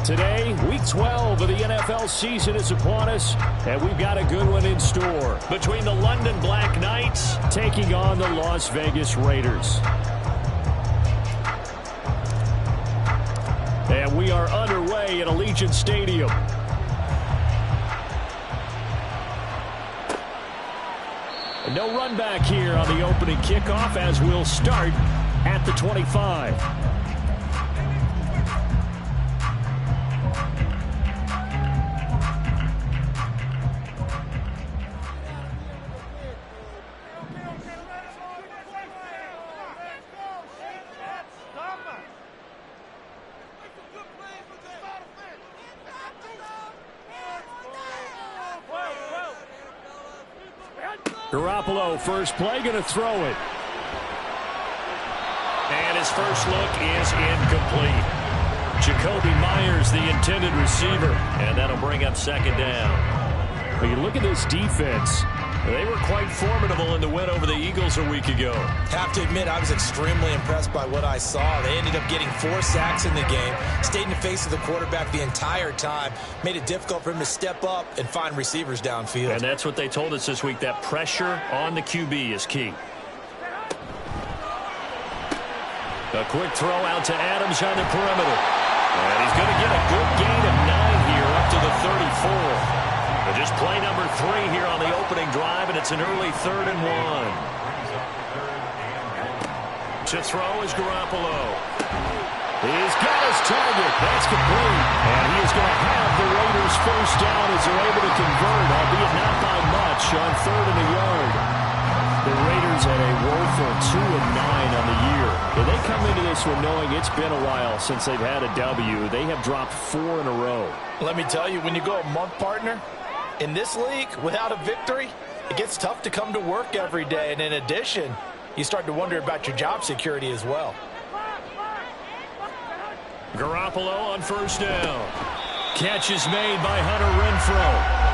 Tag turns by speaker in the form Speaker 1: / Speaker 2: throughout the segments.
Speaker 1: Today, Week 12 of the NFL season is upon us, and we've got a good one in store. Between the London Black Knights taking on the Las Vegas Raiders. And we are underway at Allegiant Stadium. No run back here on the opening kickoff as we'll start at the 25. Garoppolo, first play, going to throw it. And his first look is incomplete. Jakobi Meyers, the intended receiver. And that'll bring up second down. When you look at this defense, they were quite formidable in the win over the Eagles a week ago.
Speaker 2: Have to admit, I was extremely impressed by what I saw. They ended up getting 4 sacks in the game, stayed in the face of the quarterback the entire time, made it difficult for him to step up and find receivers downfield.
Speaker 1: And that's what they told us this week, that pressure on the QB is key. A quick throw out to Adams on the perimeter. And he's going to get a good gain of 9 here up to the 34. But just play number 3 here on the opening drive, and it's an early 3rd and 1. To throw is Garoppolo. He's got his target. That's complete. And he is going to have the Raiders first down as they're able to convert, albeit not by much, on 3rd and a yard. The Raiders had a woeful 2-9 on the year. And they come into this one knowing it's been a while since they've had a W. They have dropped 4 in a row.
Speaker 3: Let me tell you, when you go a month, partner, in this league, without a victory, it gets tough to come to work every day. And in addition, you start to wonder about your job security as well.
Speaker 1: Garoppolo on first down. Catch is made by Hunter Renfrow.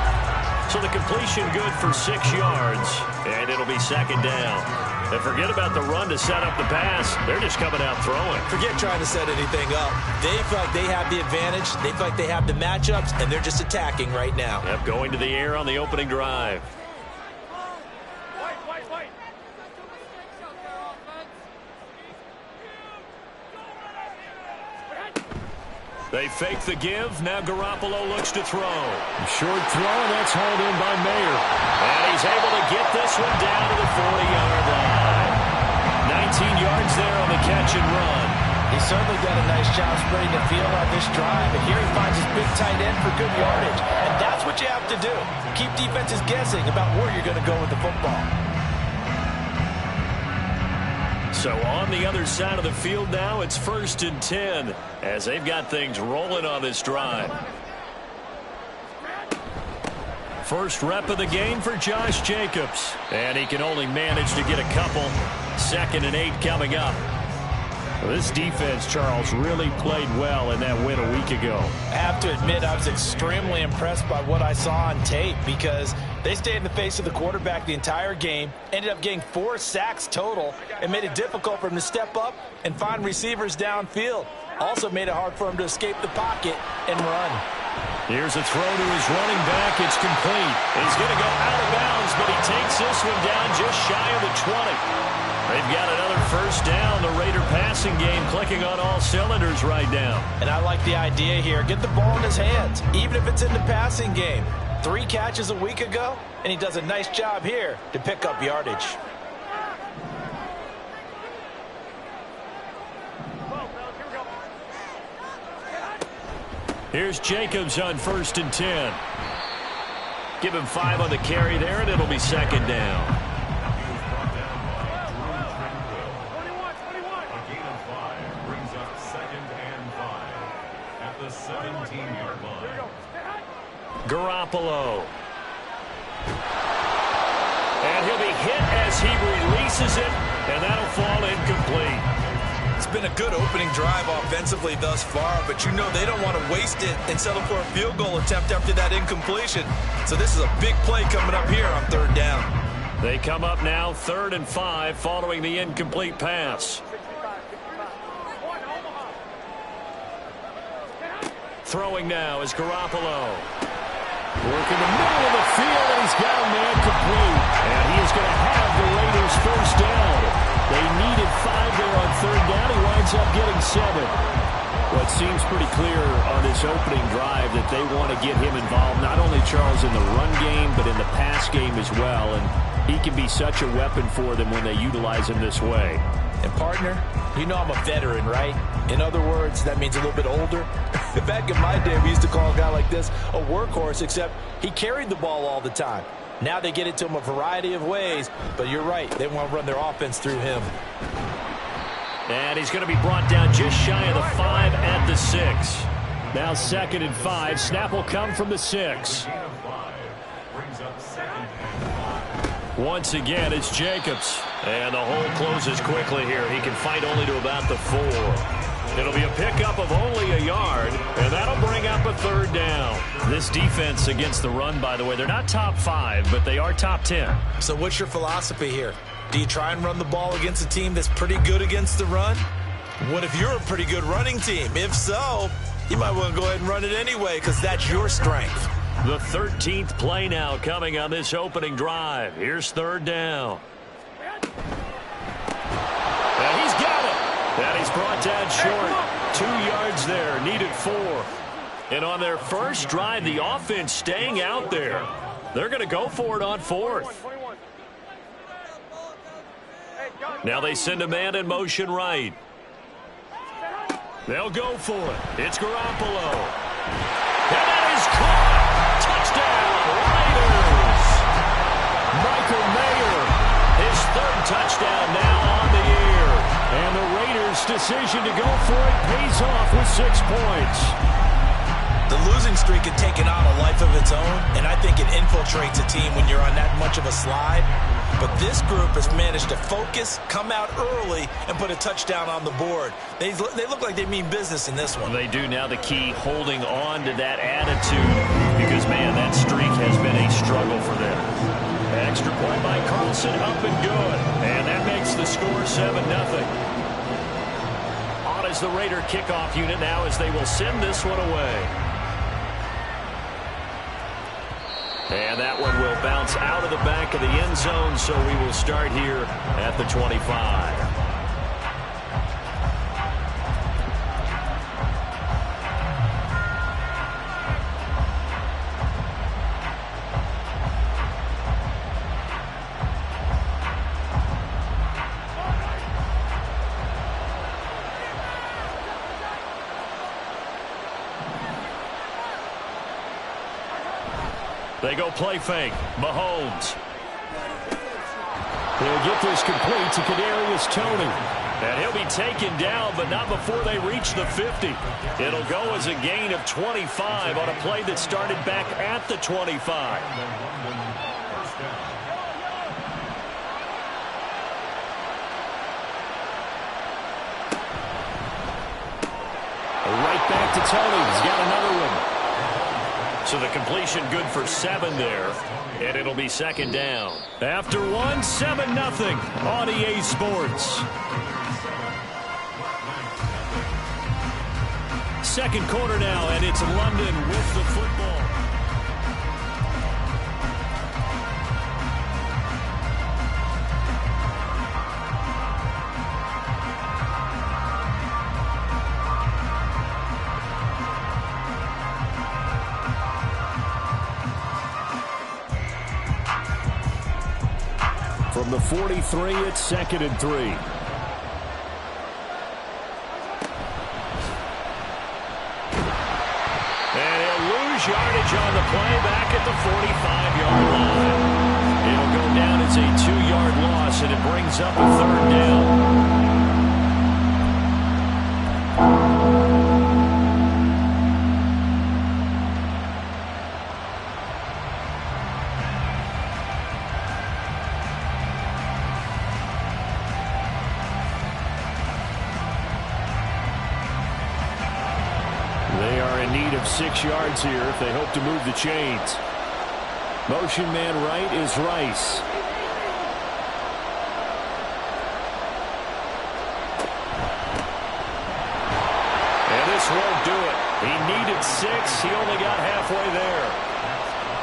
Speaker 1: So the completion good for 6 yards, and it'll be second down. And forget about the run to set up the pass. They're just coming out throwing.
Speaker 2: Forget trying to set anything up. They feel like they have the advantage. They feel like they have the matchups, and they're just attacking right now.
Speaker 1: Yep, going to the air on the opening drive. They fake the give. Now Garoppolo looks to throw. Short throw, and that's hauled in by Mayer. And he's able to get this one down to the 40-yard line. 19 yards there on the catch and run.
Speaker 3: He's certainly done a nice job spreading the field on this drive. And here he finds his big tight end for good yardage. And that's what you have to do. Keep defenses guessing about where you're going to go with the football.
Speaker 1: So on the other side of the field now, it's 1st and 10 as they've got things rolling on this drive. First rep of the game for Josh Jacobs. And he can only manage to get a couple. 2nd and 8 coming up. Well, this defense, Charles, really played well in that win a week ago.
Speaker 3: I have to admit, I was extremely impressed by what I saw on tape because they stayed in the face of the quarterback the entire game, ended up getting 4 sacks total, and made it difficult for him to step up and find receivers downfield. Also made it hard for him to escape the pocket and run.
Speaker 1: Here's a throw to his running back. It's complete. He's going to go out of bounds, but he takes this one down just shy of the 20. They've got another first down. The Raider passing game clicking on all cylinders right now.
Speaker 3: And I like the idea here. Get the ball in his hands, even if it's in the passing game. 3 catches a week ago, and he does a nice job here to pick up yardage.
Speaker 1: Here's Jacobs on 1st and 10. Give him 5 on the carry there, and it'll be second down. Garoppolo. And he'll be hit as he releases it, and that'll fall incomplete.
Speaker 2: It's been a good opening drive offensively thus far, but you know they don't want to waste it and settle for a field goal attempt after that incompletion. So this is a big play coming up here on 3rd down.
Speaker 1: They come up now 3rd and 5 following the incomplete pass. throwing now is Garoppolo. Working the middle of the field, and he's got a man complete. And he is going to have the Raiders first down. They needed 5 there on third down. He winds up getting 7. Well, it seems pretty clear on this opening drive that they want to get him involved, not only, Charles, in the run game, but in the pass game as well. And he can be such a weapon for them when they utilize him this way.
Speaker 3: And, partner, you know I'm a veteran, right? In other words, that means a little bit older. Back in my day, we used to call a guy like this a workhorse, except he carried the ball all the time. Now they get it to him a variety of ways, but you're right. They want to run their offense through him.
Speaker 1: And he's going to be brought down just shy of the 5 at the 6. Now 2nd and 5. Snap will come from the 6. Once again, it's Jacobs. And the hole closes quickly here. He can fight only to about the 4. It'll be a pickup of only a yard, and that'll bring up a 3rd down. This defense against the run, by the way, they're not top 5, but they are top 10.
Speaker 2: So what's your philosophy here? Do you try and run the ball against a team that's pretty good against the run? What if you're a pretty good running team? If so, you might want to go ahead and run it anyway because that's your strength.
Speaker 1: The 13th play now coming on this opening drive. Here's 3rd down. And he's got it. And he's brought down short. 2 yards there, needed 4. And on their first drive, the offense staying out there. They're going to go for it on 4th. Now they send a man in motion right. They'll go for it. It's Garoppolo. And that is caught. Touchdown, Raiders. Michael Mayer, his 3rd touchdown now on the year. And the Raiders' decision to go for it pays off with 6 points.
Speaker 2: The losing streak had taken on a life of its own, and I think it infiltrates a team when you're on that much of a slide. But this group has managed to focus, come out early, and put a touchdown on the board. They look like they mean business in this one.
Speaker 1: They do. Now the key, holding on to that attitude, because, man, that streak has been a struggle for them. Extra point by Carlson, up and good. And that makes the score 7-0. On is the Raider kickoff unit now as they will send this one away. And that one will bounce out of the back of the end zone, so we will start here at the 25. They go play fake. Mahomes. He'll get this complete to Kadarius Toney. And he'll be taken down, but not before they reach the 50. It'll go as a gain of 25 on a play that started back at the 25. Right back to Toney. He's got another one. So the completion good for 7 there. And it'll be 2nd down. After 1, 7-0 on EA Sports. 2nd quarter now, and it's London with the football. From the 43, it's 2nd and 3. And he'll lose yardage on the play back at the 45-yard line. It'll go down as a 2-yard loss, and it brings up a 3rd down. They are in need of 6 yards here if they hope to move the chains. Motion man right is Rice. And this won't do it. He needed 6. He only got halfway there.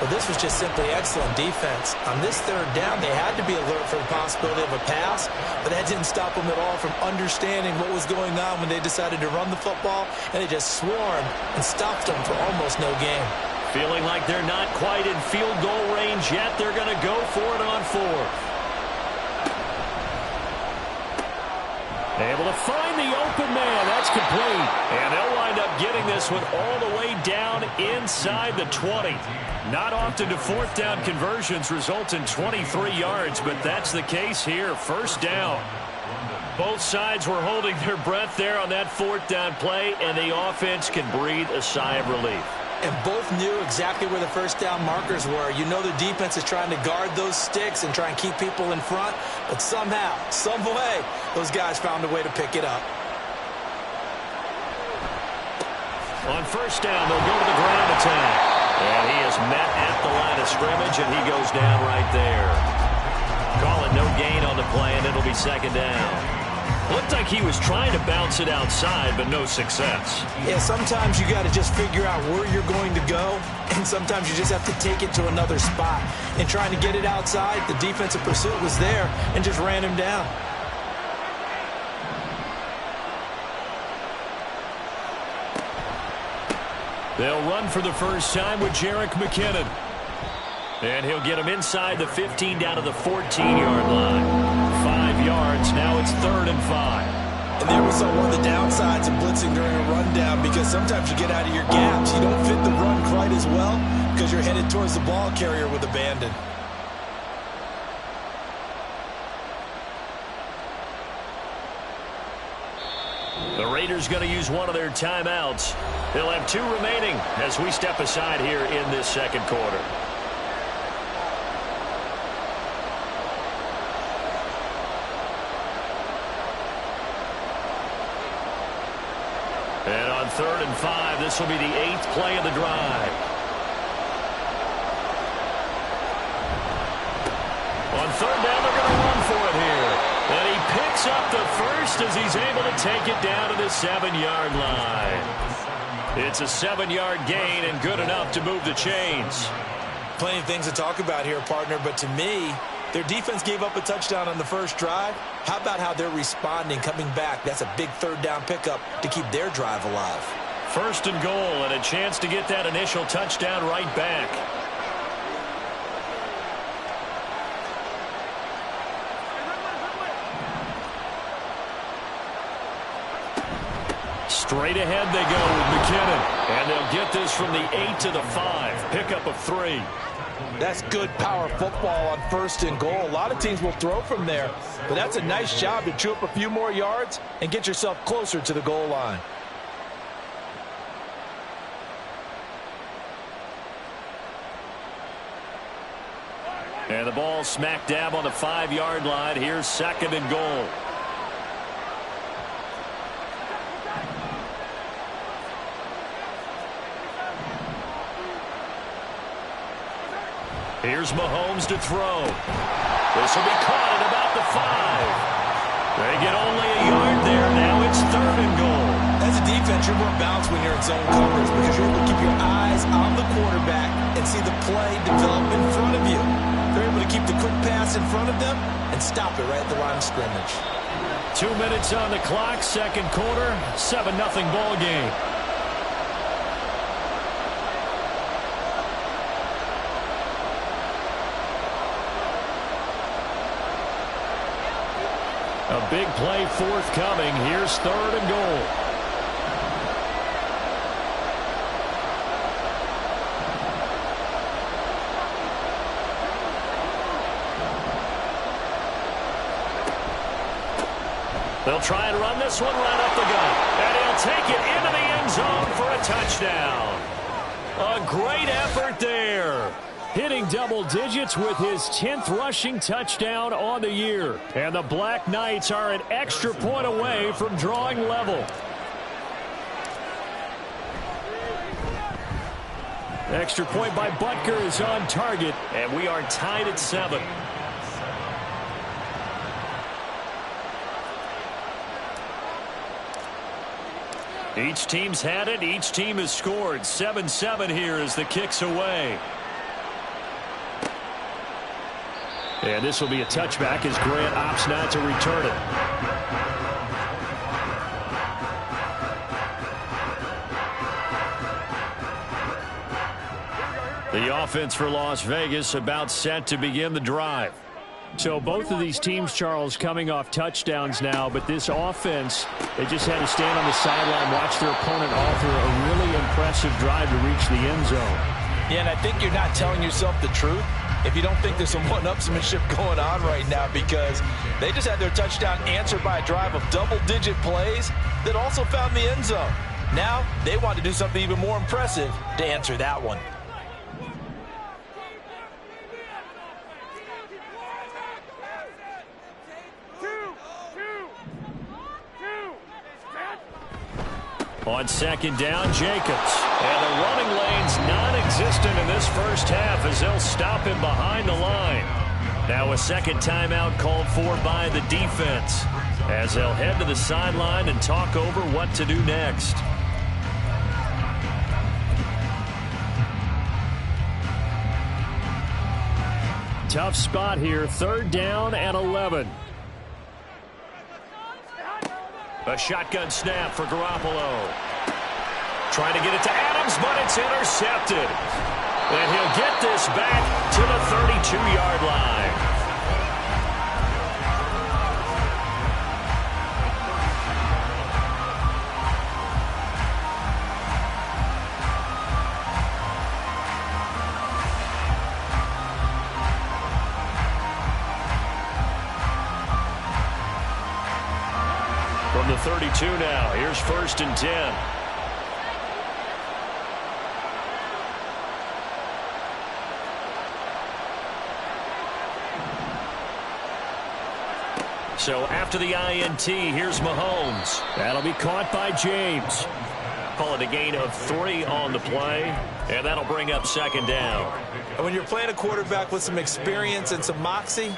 Speaker 3: Well, this was just simply excellent defense. On this third down, they had to be alert for the possibility of a pass, but that didn't stop them at all from understanding what was going on when they decided to run the football, and they just swarmed and stopped them for almost no gain.
Speaker 1: Feeling like they're not quite in field goal range yet, they're going to go for it on 4th. Able to find the open man. That's complete. And they'll wind up getting this one all the way down inside the 20. Not often do 4th down conversions result in 23 yards, but that's the case here. 1st down. Both sides were holding their breath there on that 4th down play, and the offense can breathe a sigh of relief.
Speaker 3: And both knew exactly where the 1st down markers were. You know the defense is trying to guard those sticks and try and keep people in front, but somehow, some way, those guys found a way to pick it up.
Speaker 1: On 1st down, they'll go to the ground attack. And he is met at the line of scrimmage, and he goes down right there. Call it no gain on the play, and it'll be 2nd down. Looked like he was trying to bounce it outside, but no success.
Speaker 3: Yeah, sometimes you got to just figure out where you're going to go, and sometimes you just have to take it to another spot. And trying to get it outside, the defensive pursuit was there and just ran him down.
Speaker 1: They'll run for the first time with Jerick McKinnon. And he'll get him inside the 15 down to the 14-yard line. 5 yards. Now it's 3rd and 5.
Speaker 3: And there we saw one of the downsides of blitzing during a rundown, because sometimes you get out of your gaps. You don't fit the run quite as well because you're headed towards the ball carrier with abandon.
Speaker 1: The Raiders going to use one of their timeouts. They'll have 2 remaining as we step aside here in this 2nd quarter. And on 3rd and 5, this will be the 8th play of the drive. On 3rd down, they're going to run for it here. And he picks up the first as he's able to take it down to the 7-yard line. It's a 7-yard gain and good enough to move the chains.
Speaker 3: Plenty of things to talk about here, partner, but to me, their defense gave up a touchdown on the first drive. How about how they're responding, coming back? That's a big 3rd down pickup to keep their drive alive.
Speaker 1: 1st and goal and a chance to get that initial touchdown right back. Straight ahead they go with McKinnon. And they'll get this from the 8 to the 5. Pickup of 3.
Speaker 3: That's good power football on 1st and goal. A lot of teams will throw from there, but that's a nice job to chew up a few more yards and get yourself closer to the goal line.
Speaker 1: And the ball smack dab on the 5-yard line. Here's 2nd and goal. Here's Mahomes to throw. This will be caught at about the 5. They get only a yard there. Now it's 3rd and goal.
Speaker 3: As a defense, you're more balanced when you're in zone coverage because you're able to keep your eyes on the quarterback and see the play develop in front of you. They're able to keep the quick pass in front of them and stop it right at the line of scrimmage.
Speaker 1: 2 minutes on the clock, 2nd quarter, 7-0 ball game. A big play forthcoming. Here's 3rd and goal. They'll try and run this one right up the gut. And he'll take it into the end zone for a touchdown. A great effort there. Hitting double digits with his 10th rushing touchdown on the year. And the Black Knights are an extra point away from drawing level. Extra point by Butker is on target, and we are tied at 7. Each team's had it. Each team has scored. 7-7 here as the kick's away. And this will be a touchback as Grant opts not to return it. The offense for Las Vegas about set to begin the drive. So both of these teams, Charles, coming off touchdowns now, but this offense, they just had to stand on the sideline, watch their opponent author a really impressive drive to reach the end zone.
Speaker 3: Yeah, and I think you're not telling yourself the truth if you don't think there's some one-upsmanship going on right now, because they just had their touchdown answered by a drive of double-digit plays that also found the end zone. Now they want to do something even more impressive to answer that one.
Speaker 1: On second down, Jacobs. And the running lane's non-existent in this first half as they'll stop him behind the line. Now a second timeout called for by the defense as they'll head to the sideline and talk over what to do next. Tough spot here, 3rd down and 11. A shotgun snap for Garoppolo. Trying to get it to Adams, but it's intercepted. And he'll get this back to the 32-yard line. From the 32 now, here's 1st and 10. So after the INT, here's Mahomes. That'll be caught by James. Call it a gain of 3 on the play, and that'll bring up 2nd down.
Speaker 3: And when you're playing a quarterback with some experience and some moxie,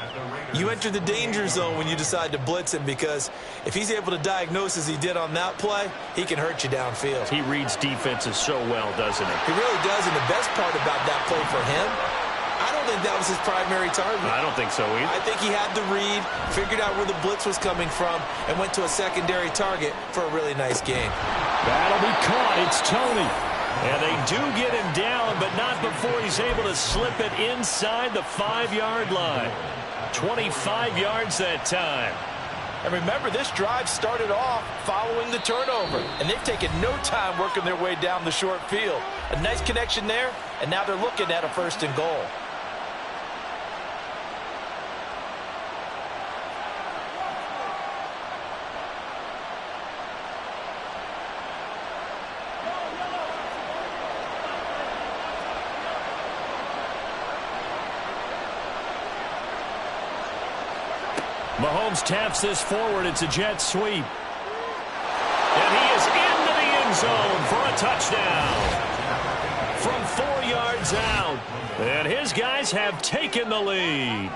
Speaker 3: you enter the danger zone when you decide to blitz him, because if he's able to diagnose as he did on that play, he can hurt you downfield.
Speaker 1: He reads defenses so well, doesn't he?
Speaker 3: He really does, and the best part about that play for him, I don't think that was his primary target.
Speaker 1: I don't think so either.
Speaker 3: I think he had the read, figured out where the blitz was coming from, and went to a secondary target for a really nice game.
Speaker 1: That'll be caught. It's Tony. And they do get him down, but not before he's able to slip it inside the 5-yard line. 25 yards that time.
Speaker 3: And remember, this drive started off following the turnover, and they've taken no time working their way down the short field. A nice connection there, and now they're looking at a 1st and goal.
Speaker 1: Mahomes taps this forward. It's a jet sweep. And he is into the end zone for a touchdown. From 4 yards out. And his guys have taken the lead.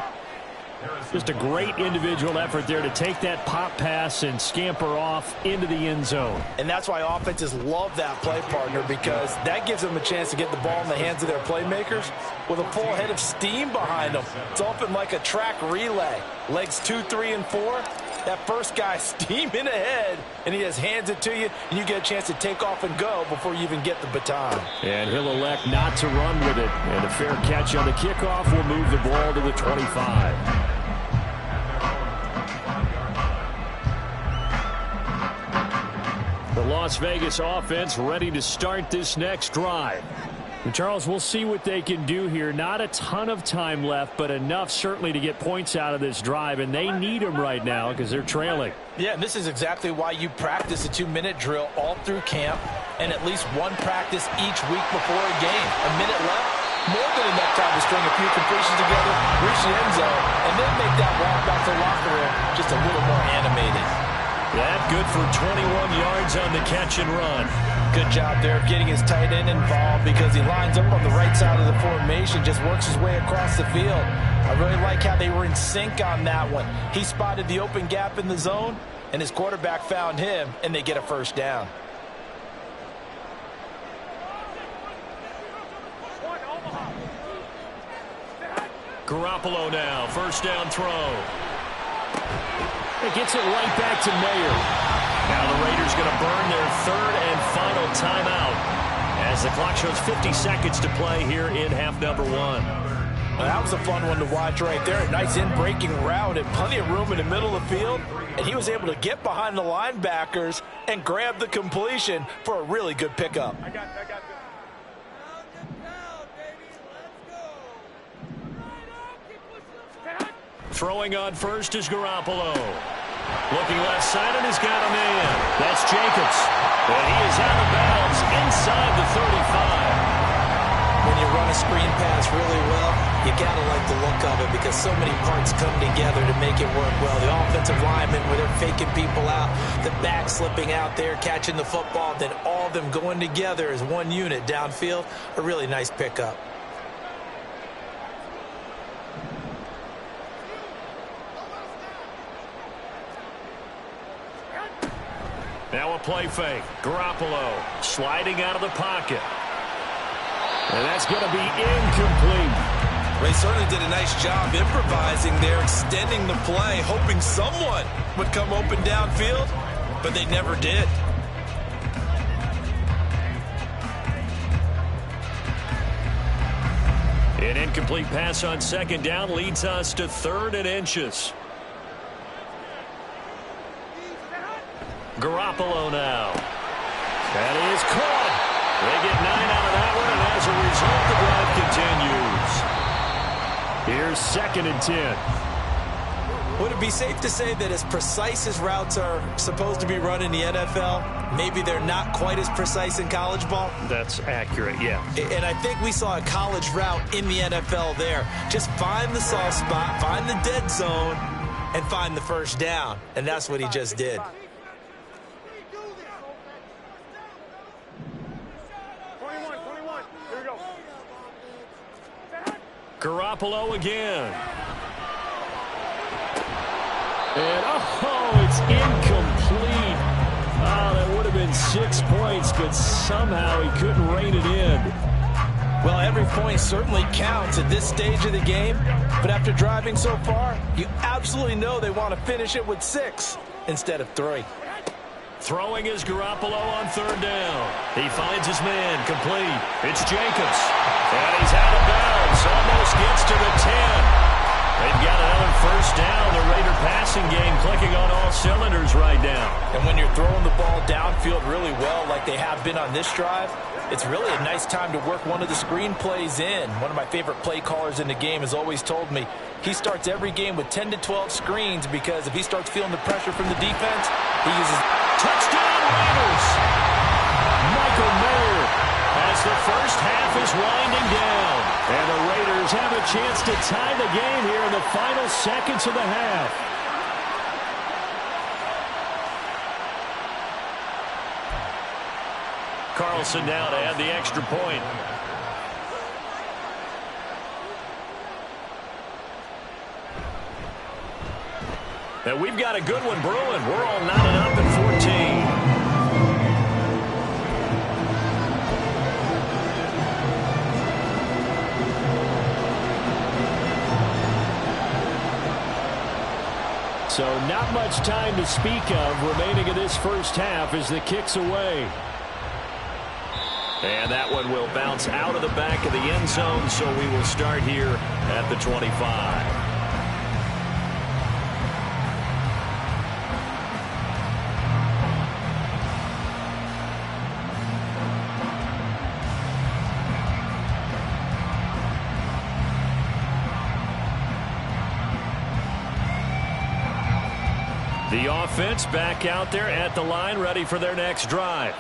Speaker 1: Just a great individual effort there to take that pop pass and scamper off into the end zone.
Speaker 3: And that's why offenses love that play, partner, because that gives them a chance to get the ball in the hands of their playmakers with a full head of steam behind them. It's often like a track relay. Legs 2, 3, and 4. That first guy steaming ahead, and he just hands it to you, and you get a chance to take off and go before you even get the baton.
Speaker 1: And he'll elect not to run with it. And a fair catch on the kickoff will move the ball to the 25. The Las Vegas offense ready to start this next drive. And Charles, we'll see what they can do here. Not a ton of time left, but enough certainly to get points out of this drive, and they need them right now because they're trailing.
Speaker 3: Yeah, and this is exactly why you practice a 2-minute drill all through camp and at least one practice each week before a game. A minute left, more than enough time to string a few completions together, reach the end zone, and then make that walk back to the locker room just a little more animated.
Speaker 1: That good for 21 yards on the catch and run.
Speaker 3: Good job there of getting his tight end involved because he lines up on the right side of the formation, just works his way across the field. I really like how they were in sync on that one. He spotted the open gap in the zone, and his quarterback found him, and they get a 1st down.
Speaker 1: Garoppolo now, first down throw. It gets it right back to Mayer. Now the Raiders going to burn their third and final timeout as the clock shows 50 seconds to play here in half number one.
Speaker 3: Well, that was a fun one to watch right there. A nice in-breaking route and plenty of room in the middle of the field. And he was able to get behind the linebackers and grab the completion for a really good pickup.
Speaker 4: I got this.
Speaker 1: Throwing on first is Garoppolo. Looking left side and has got a man. That's Jacobs. And he is out of bounds inside the 35.
Speaker 2: When you run a screen pass really well, you got to like the look of it because so many parts come together to make it work well. The offensive linemen, where they're faking people out, the back slipping out there, catching the football, then all of them going together as one unit downfield. A really nice pickup.
Speaker 1: Now a play fake. Garoppolo sliding out of the pocket. And that's going to be incomplete.
Speaker 2: They certainly did a nice job improvising there, extending the play, hoping someone would come open downfield, but they never did.
Speaker 1: An incomplete pass on second down leads us to 3rd and inches. Garoppolo now. That is caught. They get 9 out of that one, and as a result, the drive continues. Here's 2nd and 10.
Speaker 2: Would it be safe to say that as precise as routes are supposed to be run in the NFL, maybe they're not quite as precise in college ball?
Speaker 1: That's accurate, yeah.
Speaker 2: And I think we saw a college route in the NFL there. Just find the soft spot, find the dead zone, and find the first down. And that's what he just did.
Speaker 1: Garoppolo again. And, it's incomplete. Oh, that would have been 6 points, but somehow he couldn't rein it in.
Speaker 3: Well, every point certainly counts at this stage of the game, but after driving so far, you absolutely know they want to finish it with 6 instead of 3.
Speaker 1: Throwing is Garoppolo on 3rd down. He finds his man, complete. It's Jacobs. And he's out of bounds. Almost gets to the 10. They've got another first down. The Raider passing game clicking on all cylinders right now.
Speaker 3: And when you're throwing the ball downfield really well like they have been on this drive, it's really a nice time to work one of the screen plays in. One of my favorite play callers in the game has always told me he starts every game with 10 to 12 screens because if he starts feeling the pressure from the defense, he uses...
Speaker 1: Touchdown Raiders! Michael Mayer as the first half is winding down. And the Raiders have a chance to tie the game here in the final seconds of the half. Carlson now to add the extra point. And we've got a good one brewing. We're all knotted up at 14. So not much time to speak of remaining in this first half as the kick's away. And that one will bounce out of the back of the end zone, so we will start here at the 25. The offense back out there at the line, ready for their next drive.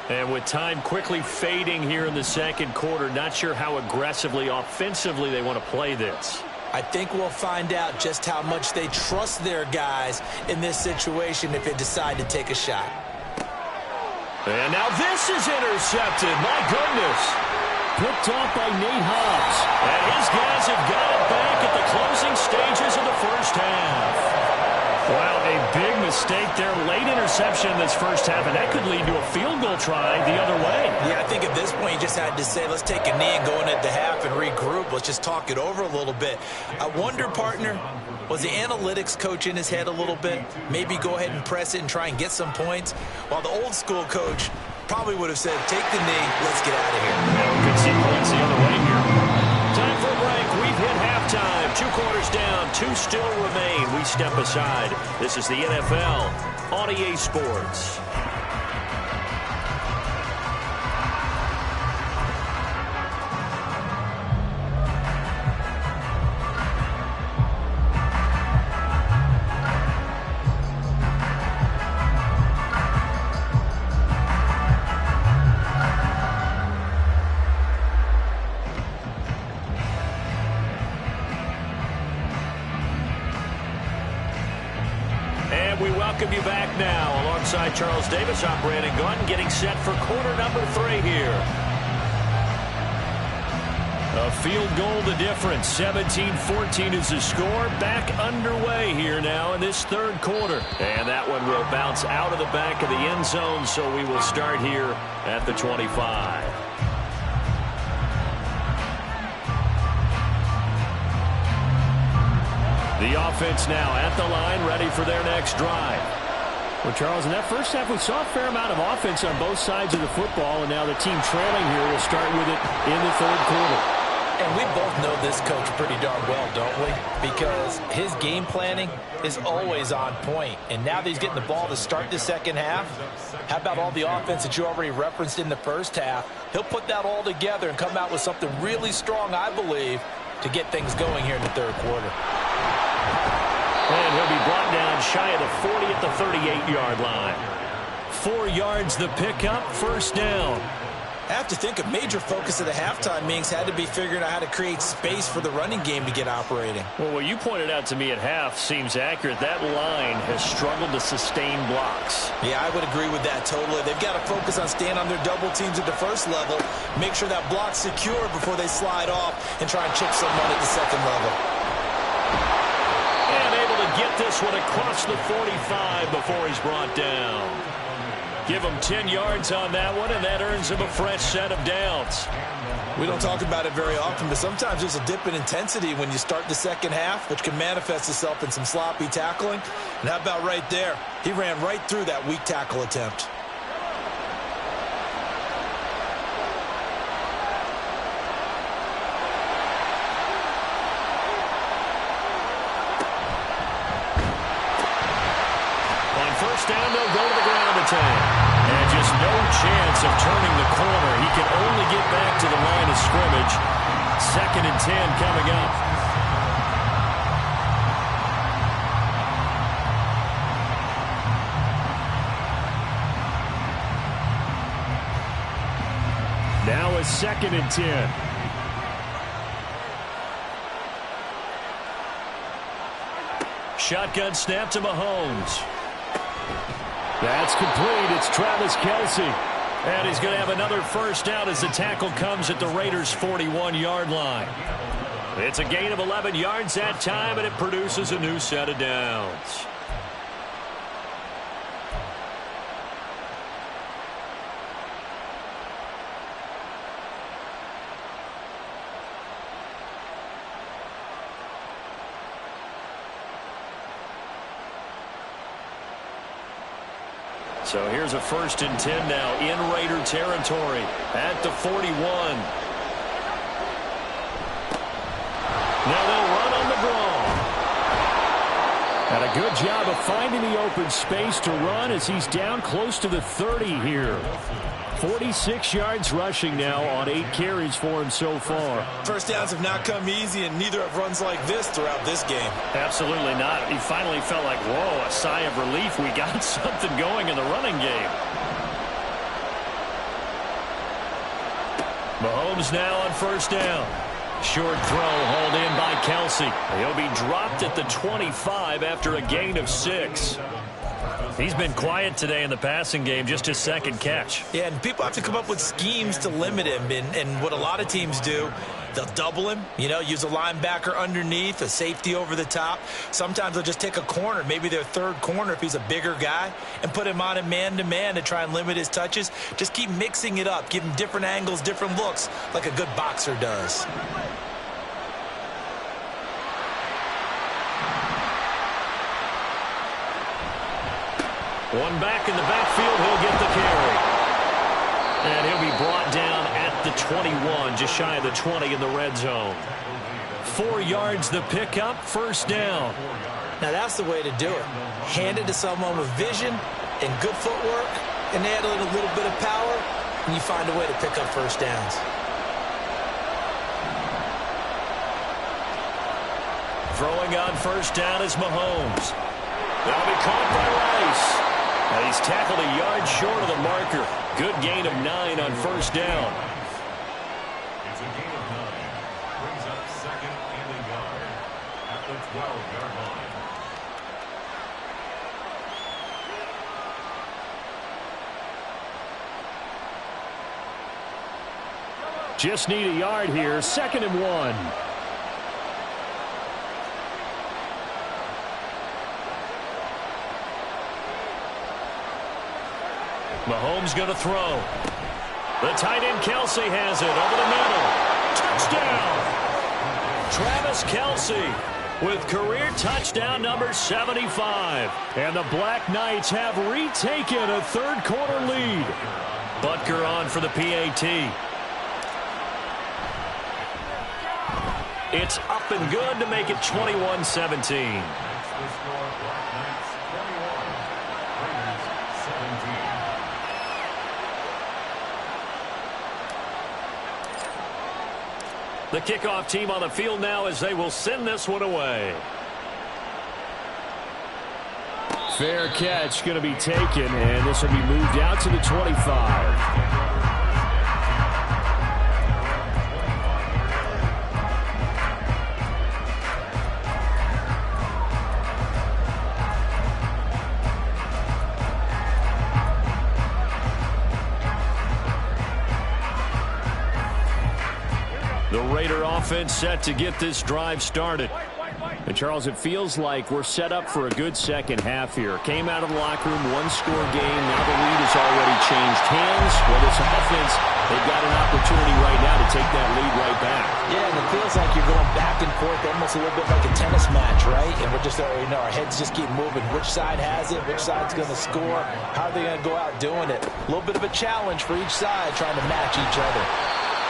Speaker 1: And with time quickly fading here in the second quarter, not sure how aggressively, offensively they want to play this.
Speaker 2: I think we'll find out just how much they trust their guys in this situation if they decide to take a shot.
Speaker 1: And now this is intercepted. My goodness. Picked off by Nate Hobbs. And his guys have got it back at the closing stages of the first half. Wow, a big mistake there. Late interception in this first half, and that could lead to a field goal try the other way.
Speaker 2: Yeah, I think at this point you just had to say, let's take a knee and go into the half and regroup. Let's just talk it over a little bit. I wonder, partner, was the analytics coach in his head a little bit? Maybe go ahead and press it and try and get some points? While the old school coach probably would have said, take the knee, let's get out of here.
Speaker 1: Yeah, we could see points the other way here. Time for a break. We've hit halftime. 2 quarters down, 2 still remain. We step aside. This is the NFL on EA Sports. We welcome you back now alongside Charles Davis. I'm Brandon Gaudin, getting set for quarter number 3 here. A field goal the difference. 17-14 is the score. Back underway here now in this third quarter. And that one will bounce out of the back of the end zone, so we will start here at the 25. The offense now at the line, ready for their next drive. Well, Charles, in that first half, we saw a fair amount of offense on both sides of the football, and now the team trailing here will start with it in the third quarter.
Speaker 3: And we both know this coach pretty darn well, don't we? Because his game planning is always on point. And now that he's getting the ball to start the second half, how about all the offense that you already referenced in the first half? He'll put that all together and come out with something really strong, I believe, to get things going here in the third quarter.
Speaker 1: And he'll be brought down shy of the 40 at the 38-yard line. 4 yards the pickup, first down.
Speaker 2: I have to think a major focus of the halftime meetings had to be figuring out how to create space for the running game to get operating.
Speaker 1: Well, what you pointed out to me at half seems accurate. That line has struggled to sustain blocks.
Speaker 2: Yeah, I would agree with that totally. They've got to focus on staying on their double teams at the first level, make sure that block's secure before they slide off and try and chip someone at the second level.
Speaker 1: Get this one across the 45 before he's brought down. Give him 10 yards on that one, and that earns him a fresh set of downs.
Speaker 2: We don't talk about it very often, but sometimes there's a dip in intensity when you start the second half, which can manifest itself in some sloppy tackling. And how about right there? He ran right through that weak tackle attempt.
Speaker 1: First down, they'll go to the ground attack. And just no chance of turning the corner. He can only get back to the line of scrimmage. 2nd and 10 coming up. Now a 2nd and 10. Shotgun snap to Mahomes. That's complete. It's Travis Kelce. And he's going to have another first down as the tackle comes at the Raiders' 41-yard line. It's a gain of 11 yards that time, and it produces a new set of downs. So here's a 1st and 10 now in Raider territory at the 41. Now they'll run on the draw. And a good job of finding the open space to run as he's down close to the 30 here. 46 yards rushing now on 8 carries for him so far.
Speaker 2: First downs have not come easy, and neither have runs like this throughout this game.
Speaker 1: Absolutely not. He finally felt like, whoa, a sigh of relief. We got something going in the running game. Mahomes now on first down. Short throw hauled in by Kelce. He'll be dropped at the 25 after a gain of 6. He's been quiet today in the passing game, just his 2nd catch.
Speaker 2: Yeah, and people have to come up with schemes to limit him. And what a lot of teams do, They'll double him, use a linebacker underneath, a safety over the top. Sometimes they'll just take a corner, maybe their third corner if he's a bigger guy, and put him on a man-to-man to try and limit his touches. Just keep mixing it up, give him different angles, different looks, like a good boxer does.
Speaker 1: One back in the backfield, he'll get the carry. And he'll be brought down at the 21, just shy of the 20 in the red zone. 4 yards the pickup, first down.
Speaker 3: Now that's the way to do it. Hand it to someone with vision and good footwork, and add a little bit of power, and you find a way to pick up first downs.
Speaker 1: Throwing on first down is Mahomes. That'll be caught by Rice. And he's tackled a yard short of the marker. Good gain of 9 on first down.
Speaker 4: It's a gain of 9. Brings up second and a yard at the 12-yard line.
Speaker 1: Just need a yard here. 2nd and 1. Mahomes going to throw. The tight end Kelce has it over the middle. Touchdown! Travis Kelce with career touchdown number 75. And the Black Knights have retaken a third-quarter lead. Butker on for the PAT. It's up and good to make it 21-17. The kickoff team on the field now as they will send this one away. Fair catch going to be taken, and this will be moved out to the 25. The Raider offense set to get this drive started. And Charles, it feels like we're set up for a good second half here. Came out of the locker room, one-score game. Now the lead has already changed hands. Well, this offense, they've got an opportunity right now to take that lead right back.
Speaker 3: Yeah, and it feels like you're going back and forth, almost a little bit like a tennis match, right? And we're just, our heads just keep moving. Which side has it? Which side's going to score? How are they going to go out doing it? A little bit of a challenge for each side, trying to match each other.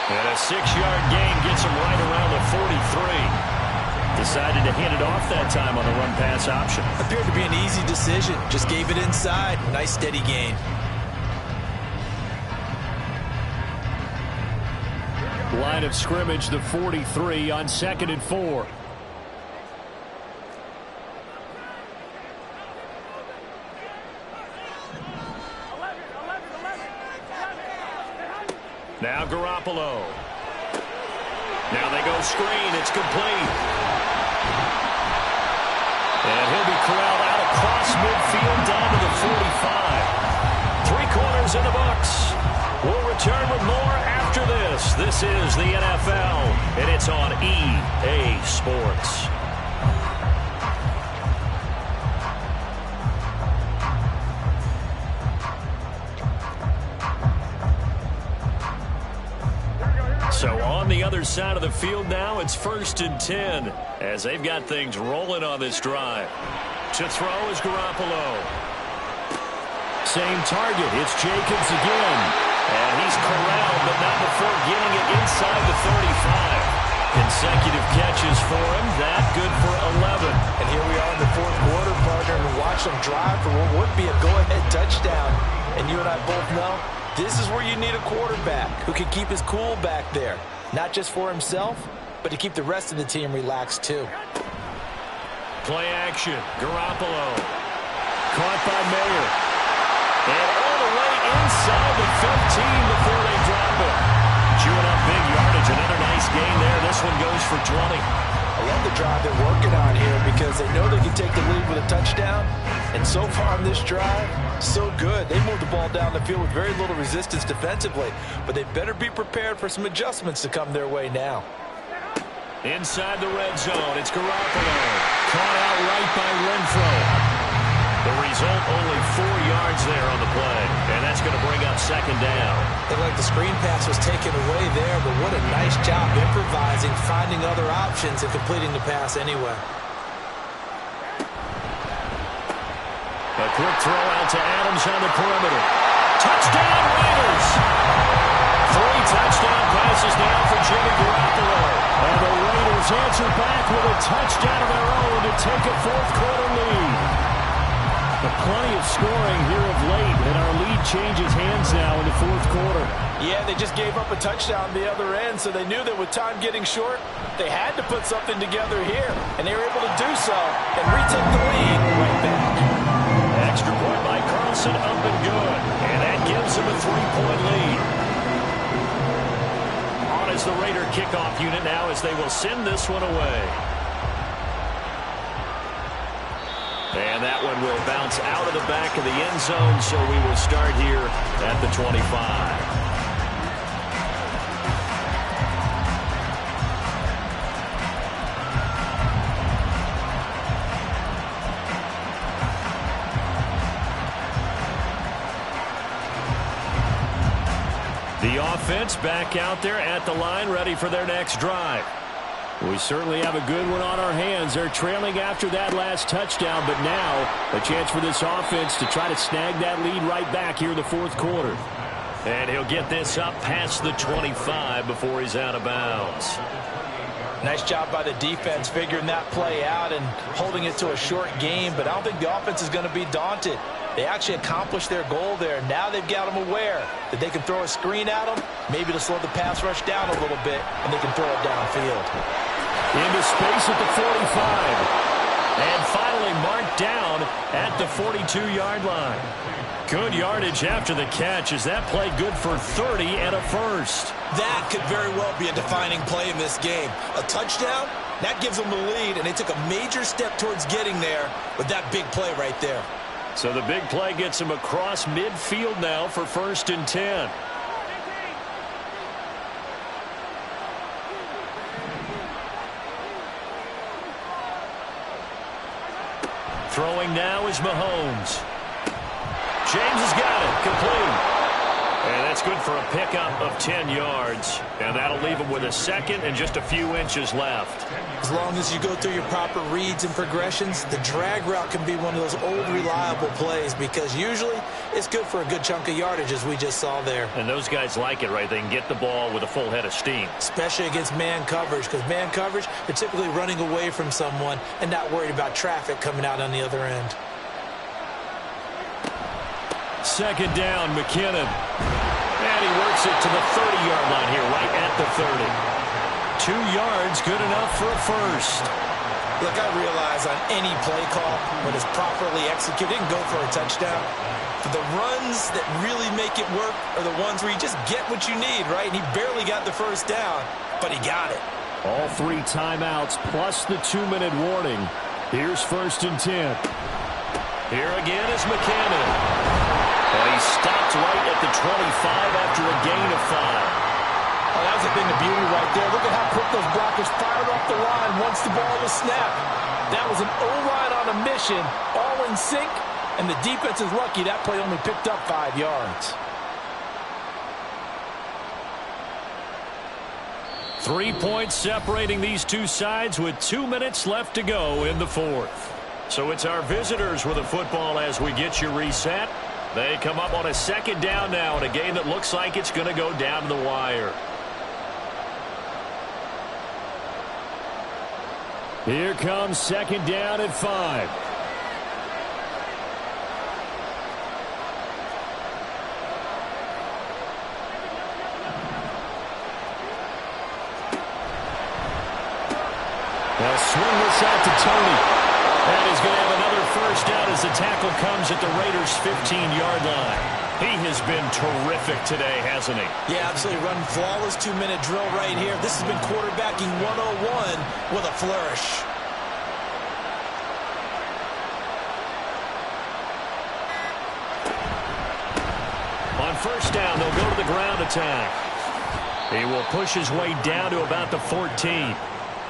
Speaker 1: And a 6-yard gain gets him right around the 43. Decided to hand it off that time on the run-pass option.
Speaker 3: Appeared to be an easy decision. Just gave it inside. Nice steady gain.
Speaker 1: Line of scrimmage, the 43 on 2nd and 4. Now Garoppolo. Now they go screen. It's complete. And he'll be corralled out across midfield down to the 45. 3 quarters in the books. We'll return with more after this. This is the NFL, and it's on EA Sports. So on the other side of the field now, it's 1st and 10 as they've got things rolling on this drive. To throw is Garoppolo. Same target. It's Jacobs again. And he's corralled, but not before getting it inside the 35. Consecutive catches for him. That good for 11.
Speaker 3: And here we are in the 4th quarter, partner, and watch them drive for what would be a go-ahead touchdown. And you and I both know this is where you need a quarterback who can keep his cool back there. Not just for himself, but to keep the rest of the team relaxed too.
Speaker 1: Play action. Garoppolo. Caught by Mayer. And all the way inside the 15 before they drop it. Chewing up big yardage. Another nice gain there. This one goes for 20.
Speaker 3: I love the drive they're working on here because they know they can take the lead with a touchdown. And so far on this drive, so good. They moved the ball down the field with very little resistance defensively, but they better be prepared for some adjustments to come their way now.
Speaker 1: Inside the red zone, it's Garoppolo. Caught out right by Renfro. The result, only 4 yards there on the play. And that's going to bring up second down.
Speaker 3: Looked like the screen pass was taken away there, but what a nice job improvising, finding other options, and completing the pass anyway.
Speaker 1: A quick throw out to Adams on the perimeter. Touchdown, Raiders! 3 touchdown passes now for Jimmy Garoppolo. And the Raiders answer back with a touchdown of their own to take a fourth-quarter lead. But plenty of scoring here of late, and our lead changes hands now in the fourth quarter.
Speaker 3: Yeah, they just gave up a touchdown the other end, so they knew that with time getting short, they had to put something together here, and they were able to do so and retake the lead right back.
Speaker 1: Extra point by Carlson, up and good, and that gives them a 3-point lead. On is the Raider kickoff unit now as they will send this one away. And that one will bounce out of the back of the end zone, so we will start here at the 25. The offense back out there at the line, ready for their next drive. We certainly have a good one on our hands. They're trailing after that last touchdown, but now a chance for this offense to try to snag that lead right back here in the fourth quarter. And he'll get this up past the 25 before he's out of bounds.
Speaker 3: Nice job by the defense figuring that play out and holding it to a short game, but I don't think the offense is going to be daunted. They actually accomplished their goal there. Now they've got them aware that they can throw a screen at them, maybe to slow the pass rush down a little bit, and they can throw it downfield.
Speaker 1: Into space at the 45. And finally marked down at the 42-yard line. Good yardage after the catch. Is that play good for 30 and a first?
Speaker 2: That could very well be a defining play in this game. A touchdown, that gives them the lead, and they took a major step towards getting there with that big play right there.
Speaker 1: So the big play gets him across midfield now for 1st and 10. Throwing now is Mahomes. James has got it. Complete. And that's good for a pickup of 10 yards. And that'll leave him with a second and just a few inches left.
Speaker 3: As long as you go through your proper reads and progressions, the drag route can be one of those old reliable plays because usually it's good for a good chunk of yardage as we just saw there.
Speaker 1: And those guys like it, right? They can get the ball with a full head of steam.
Speaker 3: Especially against man coverage, because man coverage, they're typically running away from someone and not worried about traffic coming out on the other end.
Speaker 1: Second down, McKinnon. And he works it to the 30-yard line here, right at the 30. 2 yards, good enough for a first.
Speaker 3: Look, I realize on any play call, when it's properly executed, it can go for a touchdown. But the runs that really make it work are the ones where you just get what you need, right? And he barely got the first down, but he got it.
Speaker 1: All 3 timeouts plus the 2-minute warning. Here's 1st and 10. Here again is McKinnon. And he stopped right at the 25 after a gain of 5.
Speaker 3: Oh, that was a thing of beauty right there. Look at how quick those blockers fired off the line once the ball was snapped. That was an O-line on a mission, all in sync, and the defense is lucky that play only picked up 5 yards.
Speaker 1: 3 points separating these two sides with 2 minutes left to go in the fourth. So it's our visitors with the football as we get you reset. They come up on a second down now in a game that looks like it's going to go down to the wire. Here comes second down at 5. They'll swing this out to Tony. And he's going to have another first down as the tackle comes at the Raiders' 15-yard line. He has been terrific today, hasn't he?
Speaker 3: Yeah, absolutely. Running flawless 2-minute drill right here. This has been quarterbacking 101 with a flourish.
Speaker 1: On first down, they'll go to the ground attack. He will push his way down to about the 14.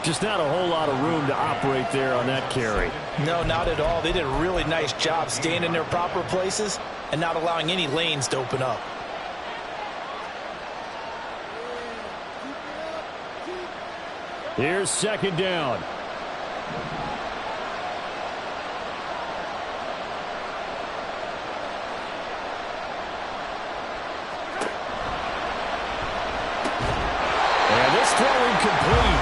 Speaker 1: Just not a whole lot of room to operate there on that carry.
Speaker 3: No, not at all. They did a really nice job staying in their proper places and not allowing any lanes to open up.
Speaker 1: Here's second down. And this throw incomplete.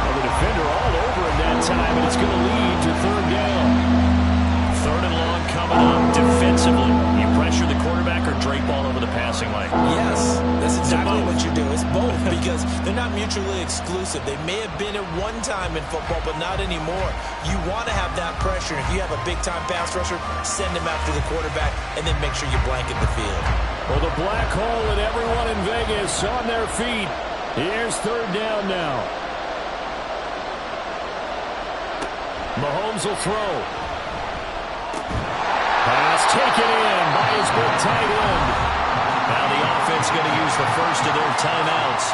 Speaker 1: Well, the defender all over him that time, and it's going to lead to third down. Third and long coming up defensively. You pressure the quarterback or drape all over the passing lane?
Speaker 3: Yes, that's exactly what you do. It's both because they're not mutually exclusive. They may have been at one time in football, but not anymore. You want to have that pressure. If you have a big-time pass rusher, send him after the quarterback, and then make sure you blanket the field.
Speaker 1: Well, the black hole and everyone in Vegas on their feet. Here's third down now. Mahomes will throw. Pass taken in by his big tight end. Now the offense going to use the first of their timeouts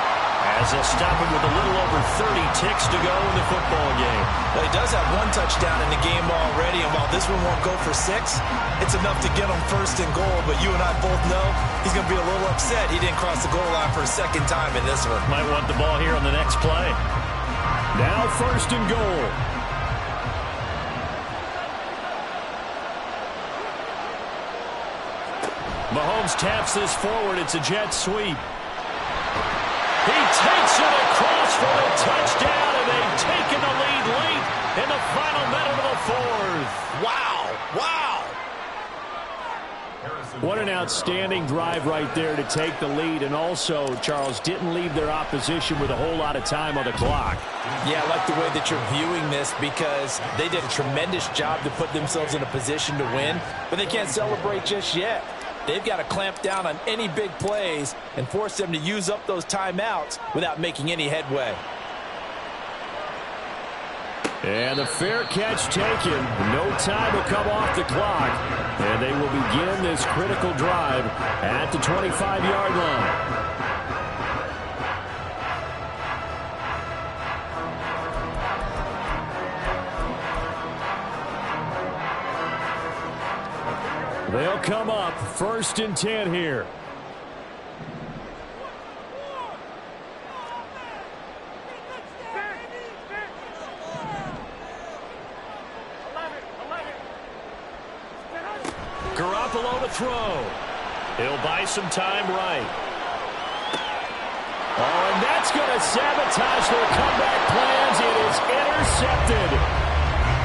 Speaker 1: as they'll stop it with a little over 30 ticks to go in the football game.
Speaker 3: Well, he does have one touchdown in the game already, and while this one won't go for 6, it's enough to get him first and goal. But you and I both know he's going to be a little upset he didn't cross the goal line for a second time in this one.
Speaker 1: Might want the ball here on the next play. Now first and goal. Mahomes taps this forward. It's a jet sweep. He takes it across for a touchdown, and they've taken the lead late in the final minute of the fourth.
Speaker 3: Wow. Wow.
Speaker 1: What an outstanding drive right there to take the lead, and also, Charles, didn't leave their opposition with a whole lot of time on the clock.
Speaker 3: Yeah, I like the way that you're viewing this because they did a tremendous job to put themselves in a position to win, but they can't celebrate just yet. They've got to clamp down on any big plays and force them to use up those timeouts without making any headway.
Speaker 1: And the fair catch taken. No time will come off the clock. And they will begin this critical drive at the 25-yard line. They'll come up first and 10 here. Garoppolo to throw. He'll buy some time right. Oh, and that's going to sabotage their comeback plans. It is intercepted.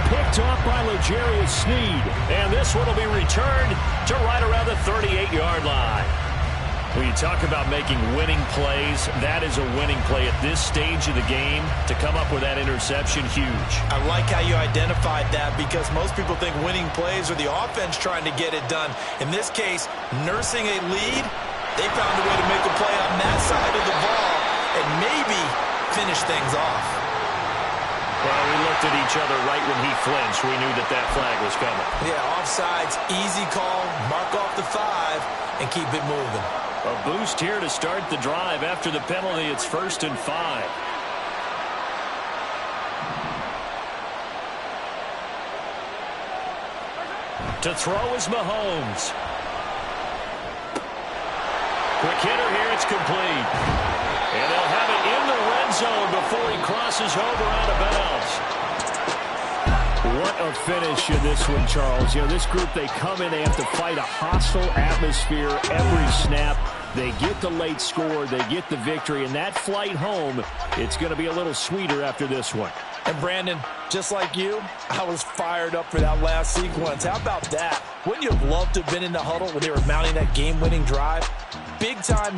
Speaker 1: Picked off by L'Jarius Sneed. And this one will be returned to right around the 38-yard line. When you talk about making winning plays, that is a winning play at this stage of the game. To come up with that interception, huge.
Speaker 3: I like how you identified that because most people think winning plays are the offense trying to get it done. In this case, nursing a lead, they found a way to make a play on that side of the ball and maybe finish things off.
Speaker 1: Well, we looked at each other right when he flinched. We knew that that flag was coming.
Speaker 3: Yeah, offsides, easy call, mark off the 5, and keep it moving.
Speaker 1: A boost here to start the drive. After the penalty, it's 1st and 5. To throw is Mahomes. Quick hitter here, it's complete. And they'll have it in the red zone before he crosses over out of bounds. What a finish in this one, Charles. You know, this group, they come in, they have to fight a hostile atmosphere every snap. They get the late score, they get the victory, and that flight home, it's going to be a little sweeter after this one.
Speaker 3: And Brandon, just like you, I was fired up for that last sequence. How about that? Wouldn't you have loved to have been in the huddle when they were mounting that game-winning drive? Big time.